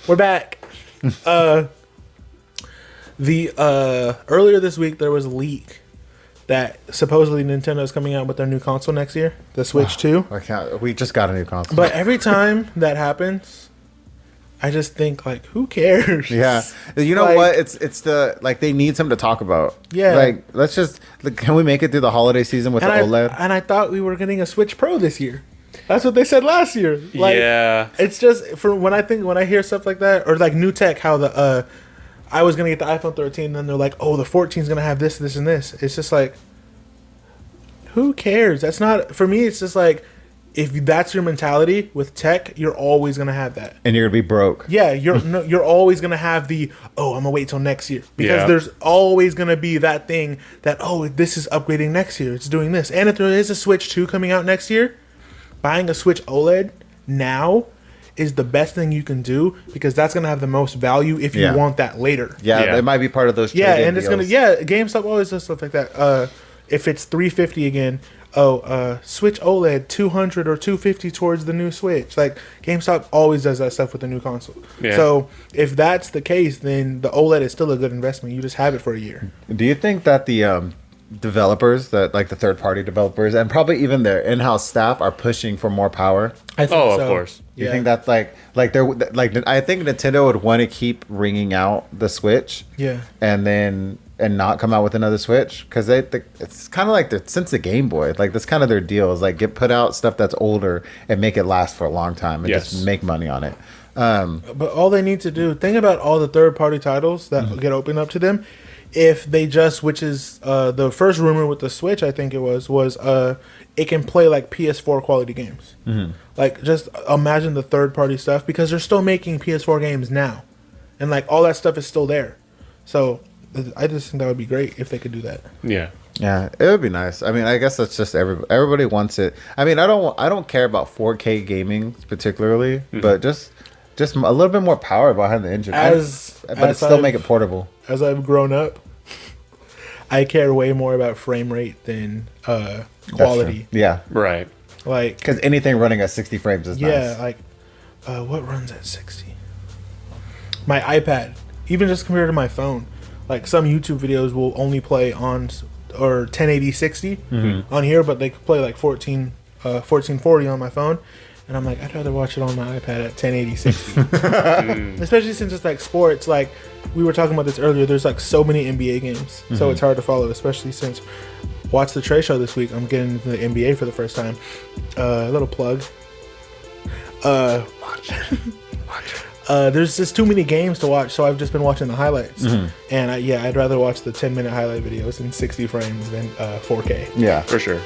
We're back. Earlier this week there was a leak that supposedly Nintendo is coming out with their new console next year, the Switch 2. We just got a new console. But every time that happens, I just think like, who cares? Yeah, you know Like- what? It's the like they need something to talk about. Yeah. like let's just can we make it through the holiday season with the OLED? And I thought we were getting a Switch Pro this year. That's what they said last year. Like, Yeah. It's just for when I hear stuff like that, or like new tech, how the I was gonna get the iPhone 13, and then they're like, oh, the 14 is gonna have this, this, and this. It's just like, who cares? That's not for me. It's just like, if that's your mentality with tech, you're always gonna have that. And you're gonna be broke. Yeah, you're always gonna have the I'm gonna wait till next year, because Yeah. there's always gonna be that thing that this is upgrading next year, it's doing this. And if there is a Switch 2 coming out next year, buying a Switch OLED now is the best thing you can do, because that's gonna have the most value if you Yeah. want that later. Yeah, it might be part of those. Yeah, trade-in and it's deals. gonna GameStop always does stuff like that. If it's $350 again, Switch OLED 200 or 250 towards the new Switch. Like, GameStop always does that stuff with the new console. Yeah. So if that's the case, then the OLED is still a good investment. You just have it for a year. Do you think that the developers, that like the third-party developers, and probably even their in-house staff, are pushing for more power? I think Oh, of so. course. You think that like they're like I think Nintendo would want to keep ringing out the Switch, Yeah. and not come out with another Switch, because it's kind of like since the Game Boy, like that's kind of their deal, is like put out stuff that's older and make it last for a long time and Yes. just make money on it. But all they need to do, think about all the third-party titles that get opened up to them. If they just, which is the first rumor with the Switch, I think it was it can play like PS4 quality games. Like, just imagine the third-party stuff, because they're still making PS4 games now, and like all that stuff is still there. So I just think that would be great if they could do that. Yeah. Yeah, it would be nice. I mean, I guess that's just everybody wants it. I mean, I don't care about 4K gaming particularly, but just a little bit more power behind the engine. But still make it portable. As I've grown up, I care way more about frame rate than That's quality. true. Yeah, Right. Like, because anything running at 60 frames is yeah, nice. like what runs at 60? My iPad, even just compared to my phone, like some YouTube videos will only play on or 1080 60 on here, but they could play like 1440 on my phone. And I'm like, I'd rather watch it on my iPad at 1080 60. Especially since it's like sports. Like, we were talking about this earlier. There's like so many NBA games. So it's hard to follow, especially since watch the Trey Show this week. I'm getting into the NBA for the first time. A little plug. Watch it. There's just too many games to watch, so I've just been watching the highlights. And I'd rather watch the 10-minute highlight videos in 60 frames than 4K. Yeah. For sure.